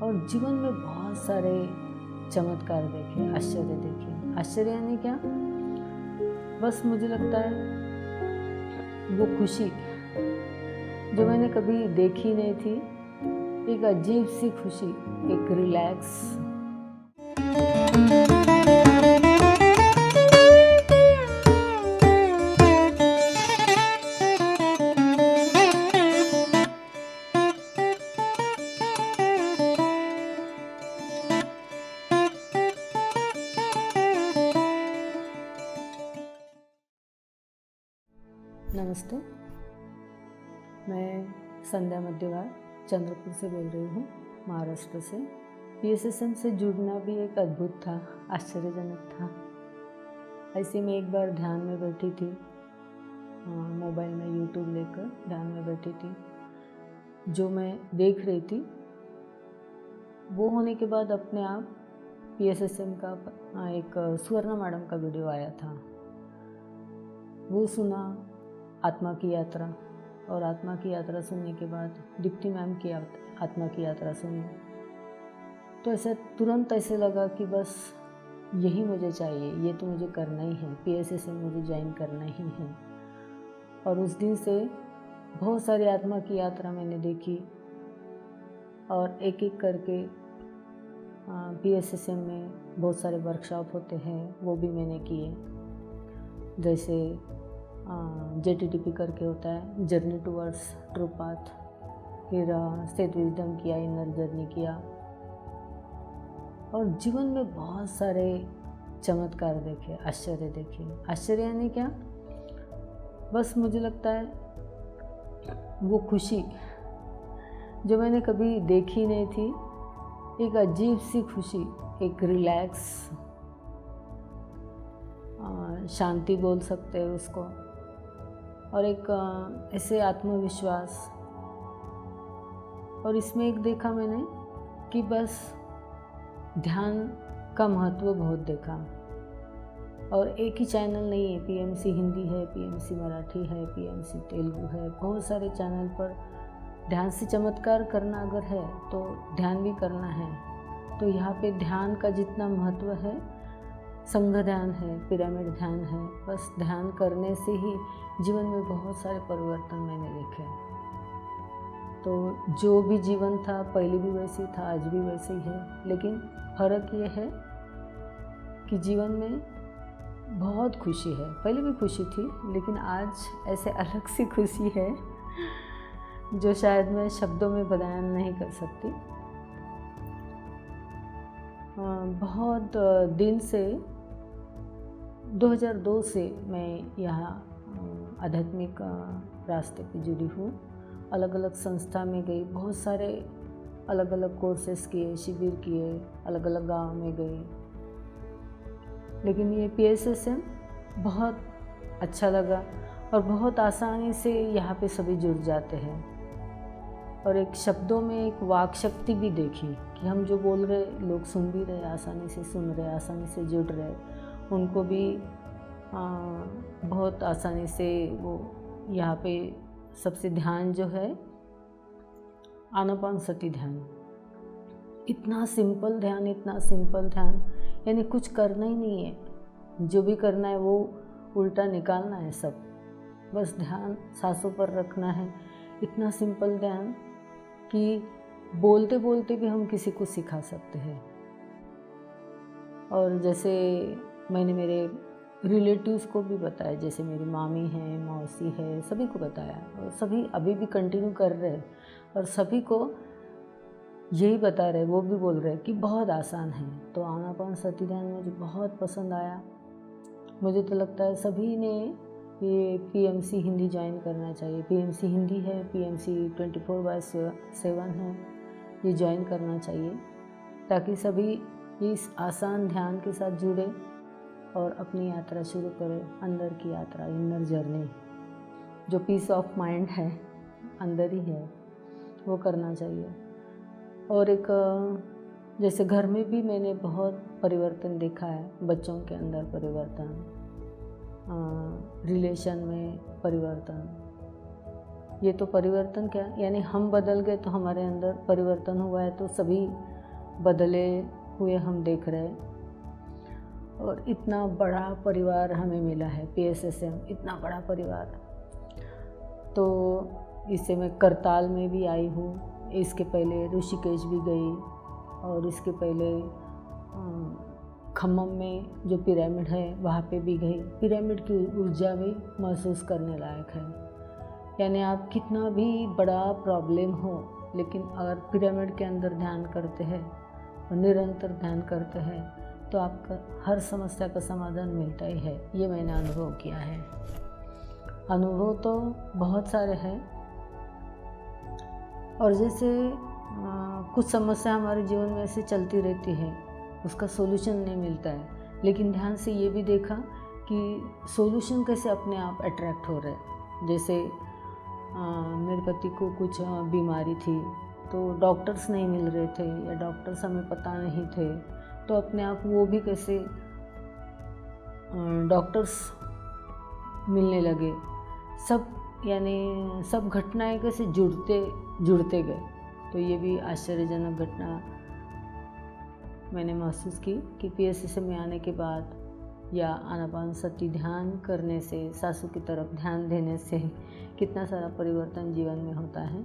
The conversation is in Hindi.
और जीवन में बहुत सारे चमत्कार देखे, आश्चर्य देखे। आश्चर्य यानी क्या? बस मुझे लगता है वो खुशी जो मैंने कभी देखी नहीं थी, एक अजीब सी खुशी, एक रिलैक्स। नमस्ते, मैं संध्या मध्यवार चंद्रपुर से बोल रही हूँ, महाराष्ट्र से। PSSM से जुड़ना भी एक अद्भुत था, आश्चर्यजनक था। ऐसे में एक बार ध्यान में बैठी थी, मोबाइल में YouTube लेकर ध्यान में बैठी थी। जो मैं देख रही थी वो होने के बाद अपने आप PSSM का एक सुवर्णा मैडम का वीडियो आया था। वो सुना, आत्मा की यात्रा, और आत्मा की यात्रा सुनने के बाद दीप्ति मैम की आत्मा की यात्रा सुनी। तो ऐसे तुरंत ऐसे लगा कि बस यही मुझे चाहिए, ये तो मुझे करना ही है, PSSM मुझे ज्वाइन करना ही है। और उस दिन से बहुत सारी आत्मा की यात्रा मैंने देखी और एक एक करके PSSM में बहुत सारे वर्कशॉप होते हैं, वो भी मैंने किए। जैसे JTTP करके होता है, जर्नी टूवर्ड्स ट्रू पाथ, फिर सेट विजडम किया, इनर जर्नी किया, और जीवन में बहुत सारे चमत्कार देखे, आश्चर्य देखे। आश्चर्य यानी क्या? बस मुझे लगता है वो खुशी जो मैंने कभी देखी नहीं थी, एक अजीब सी खुशी, एक रिलैक्स, शांति बोल सकते हैं उसको, और एक ऐसे आत्मविश्वास। और इसमें एक देखा मैंने कि बस ध्यान का महत्व बहुत देखा। और एक ही चैनल नहीं है, PMC हिंदी है, PMC मराठी है, PMC तेलुगु है, बहुत सारे चैनल पर ध्यान से चमत्कार करना अगर है तो ध्यान भी करना है। तो यहाँ पे ध्यान का जितना महत्व है, संघ ध्यान है, पिरामिड ध्यान है, बस ध्यान करने से ही जीवन में बहुत सारे परिवर्तन मैंने देखे। तो जो भी जीवन था पहले भी वैसे था, आज भी वैसे ही है, लेकिन फ़र्क ये है कि जीवन में बहुत खुशी है। पहले भी खुशी थी, लेकिन आज ऐसे अलग सी खुशी है जो शायद मैं शब्दों में बयान नहीं कर सकती। बहुत दिन से 2002 से मैं यहाँ आध्यात्मिक रास्ते पे जुड़ी हूँ। अलग अलग संस्था में गई, बहुत सारे अलग अलग कोर्सेस किए, शिविर किए, अलग अलग गांव में गई। लेकिन ये PSSM बहुत अच्छा लगा और बहुत आसानी से यहाँ पे सभी जुड़ जाते हैं। और एक शब्दों में एक वाक शक्ति भी देखी कि हम जो बोल रहे लोग सुन भी रहे, आसानी से सुन रहे, आसानी से जुड़ रहे, उनको भी बहुत आसानी से वो यहाँ पे सबसे ध्यान जो है आनापानसती ध्यान, इतना सिंपल ध्यान, इतना सिंपल ध्यान, यानी कुछ करना ही नहीं है, जो भी करना है वो उल्टा निकालना है सब, बस ध्यान सांसों पर रखना है। इतना सिंपल ध्यान कि बोलते बोलते भी हम किसी को सिखा सकते हैं। और जैसे मैंने मेरे रिलेटिव्स को भी बताया, जैसे मेरी मामी है, मौसी है, सभी को बताया, और सभी अभी भी कंटिन्यू कर रहे हैं और सभी को यही बता रहे, वो भी बोल रहे कि बहुत आसान है। तो आनापानसती ध्यान मुझे बहुत पसंद आया। मुझे तो लगता है सभी ने ये PMC हिंदी ज्वाइन करना चाहिए। PMC हिंदी है, PMC 24/7 है, ये ज्वाइन करना चाहिए ताकि सभी इस आसान ध्यान के साथ जुड़े और अपनी यात्रा शुरू करें, अंदर की यात्रा, इनर जर्नी, जो पीस ऑफ माइंड है अंदर ही है, वो करना चाहिए। और एक जैसे घर में भी मैंने बहुत परिवर्तन देखा है, बच्चों के अंदर परिवर्तन, रिलेशन में परिवर्तन, ये तो परिवर्तन क्या, यानी हम बदल गए तो हमारे अंदर परिवर्तन हुआ है, तो सभी बदले हुए हम देख रहे हैं। और इतना बड़ा परिवार हमें मिला है, PSSM इतना बड़ा परिवार। तो इससे मैं करताल में भी आई हूँ, इसके पहले ऋषिकेश भी गई, और इसके पहले खम्मम में जो पिरामिड है वहाँ पे भी गई। पिरामिड की ऊर्जा भी महसूस करने लायक है। यानी आप कितना भी बड़ा प्रॉब्लम हो, लेकिन अगर पिरामिड के अंदर ध्यान करते हैं और निरंतर ध्यान करते हैं तो आपका हर समस्या का समाधान मिलता ही है। ये मैंने अनुभव किया है। अनुभव तो बहुत सारे हैं, और जैसे कुछ समस्या हमारे जीवन में ऐसे चलती रहती है, उसका सॉल्यूशन नहीं मिलता है, लेकिन ध्यान से ये भी देखा कि सॉल्यूशन कैसे अपने आप अट्रैक्ट हो रहे हैं। जैसे मेरे पति को कुछ बीमारी थी, तो डॉक्टर्स नहीं मिल रहे थे, या डॉक्टर्स हमें पता नहीं थे, तो अपने आप वो भी कैसे डॉक्टर्स मिलने लगे। सब यानी सब घटनाएं कैसे जुड़ते गए। तो ये भी आश्चर्यजनक घटना मैंने महसूस की कि PSSM में आने के बाद या आनापानसती ध्यान करने से, सासू की तरफ ध्यान देने से कितना सारा परिवर्तन जीवन में होता है।